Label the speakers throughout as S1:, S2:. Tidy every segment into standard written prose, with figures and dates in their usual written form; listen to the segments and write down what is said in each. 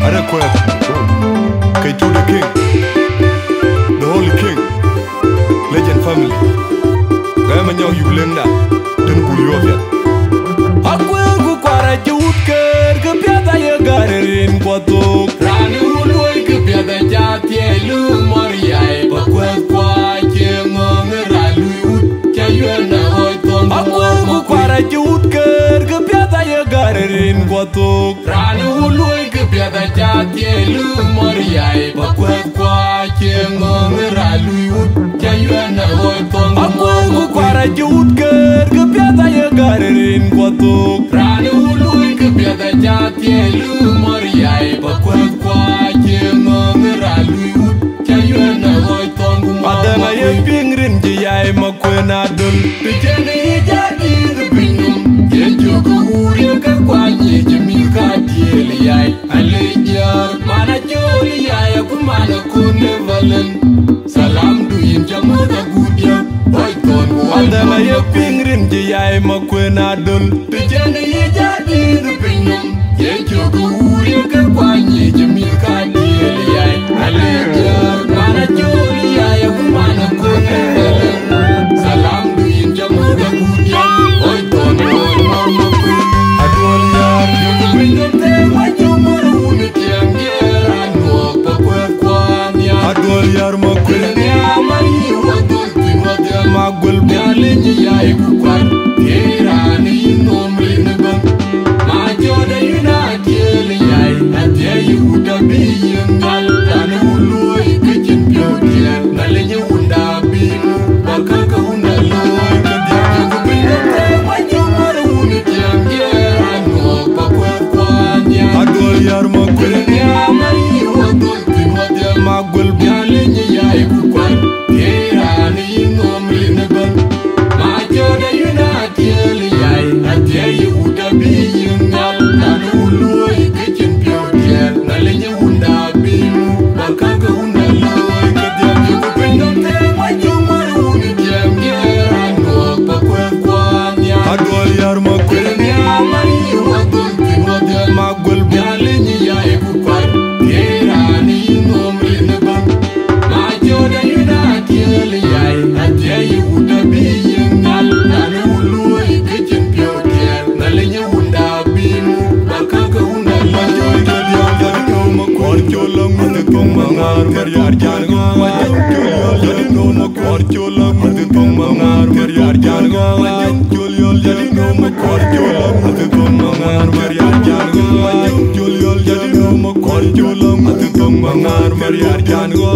S1: Adequate. Okay, to the king, the holy king, legend family. Gama nyaw yu lenda, den bul yo fiat.
S2: Akwe ku kwara chutker ke piada ye garerin kwatuk.
S3: Rani uloi ke piada jati lu mariai pakwe kwa chengong raluut Ayuen Ahoc-Thon.
S2: Akwe ku kwara chutker ke piada ye garerin kwatuk.
S3: Rani uloi ke piada jati lu mariai pakwe kwa chengong raluut Ayuen Ahoc-Thon.
S2: Akwe ku kwara chutker ke piada ye garerin kwatuk.
S3: Rani uloi ke piada jati lu mariai pakwe kwa chengong raluut Ayuen Ahoc-Thon.
S2: Adama ye pingrin ji yai makwena dul.
S3: Tijeni jadi binum Jejoku uri ke kwanye Jemika Atiel Yai Alijar mana joli yai aku mana kune valen Salam duin jamuda gudia Ahoc-Thon
S2: Adama ye pingrin ji yai makwena dul.
S3: Tijeni jadi binum Jejoku uri ke kwanye Jemika Atiel Yai Alijar mana joli yai aku mana kune valen Salam duin jamuda gudia Ahoc-Thon
S1: Adol yar, adol yar makwena. Magul adol yar makwena. Magul adol yar makwena. Magul cholang mate tong mangar mariar jalga jadi no makor cholang mate tong mangar mariar jalga cholyol jadi no makor cholang mate tong mangar mariar jalga cholyol jadi no makor cholang mate tong mangar mariar jalga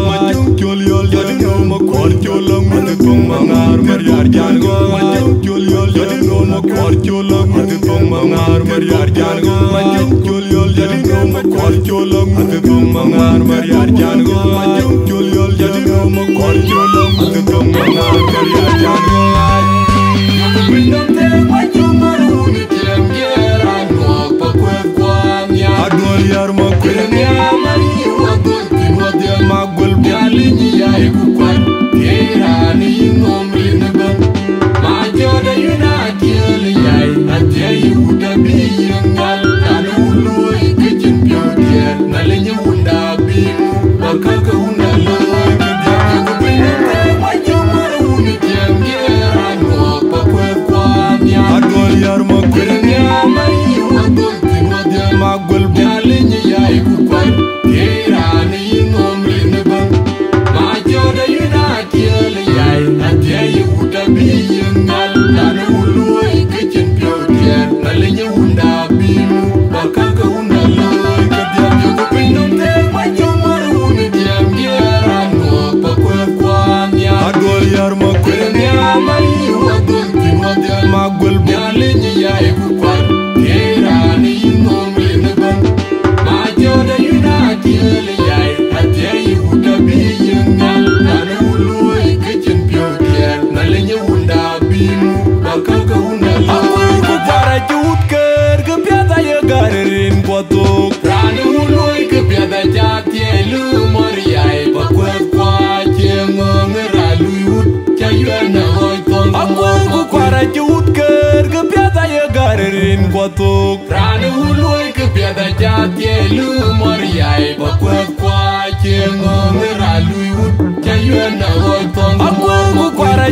S1: cholyol jadi no makor cholang mate tong mangar mariar jalga cholyol jadi no makor cholang mate tong mangar mariar jalga cholyol jadi no makor cholang mate tong mangar mariar jalga cholyol jadi no makor cholang mate tong mangar mariar jalga adol yar makwena magul adol yar makwena magul adol yar makwena magul kwatuk
S3: Rani uloi ke piada jati lu mariai pakwe kwa chengong raluut Ayuen Ahoc-Thon.
S2: Aku ku kwara chutker ke piada ye garerin kwatuk
S3: Rani uloi ke piada jati lu mariai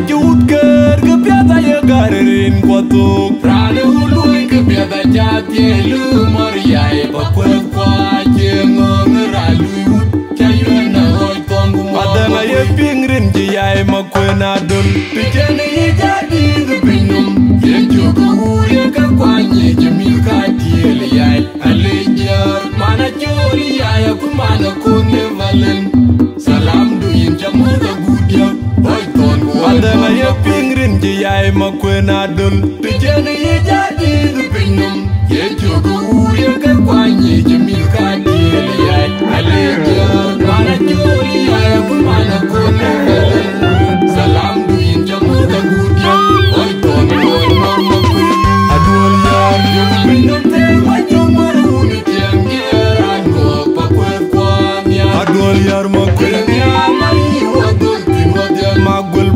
S2: jut ker ke piada ye garin kwatuk
S3: Rane ului ke piada jati lu moriai pa kwe kwa jengong ralui ut Ayuen Ahoc-Thon
S2: Adana ye pingrin ji yai ma kwena dul
S3: Tijene ye jadi the binum ye jogo uri ke kwa Ayuen Atiel Yai Alijar mana joli yai aku mana kone valen Salam duin jamuda gudia Ahoc-Thon
S2: Adana ye pingrin ji yai ma kwena dul
S3: Tijene ye jadi the binum ye jogo uri ke kwa Ayuen Atiel Yai Alijar mana joli yai aku mana kone valen Salam duin jamuda gudia Ahoc-Thon
S2: Adol yar
S3: Binum te wajumar uni tiang pa kwe kwa
S2: Adol yar ma kwena magul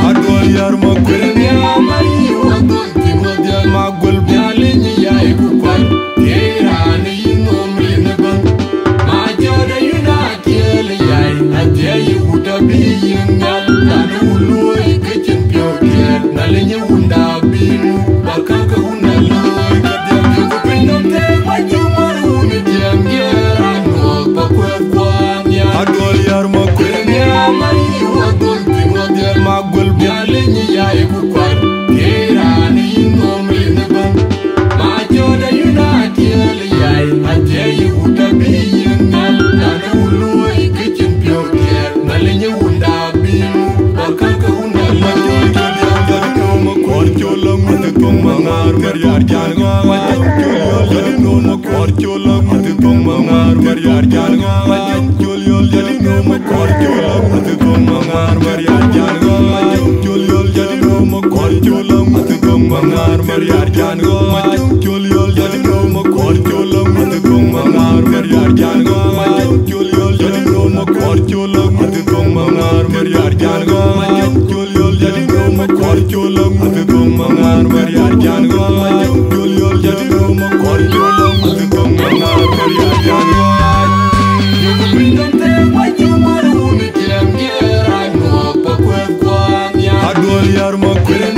S2: Adol yar ma kwena magul Adol yar ma kwena magul Adol yar ma kwena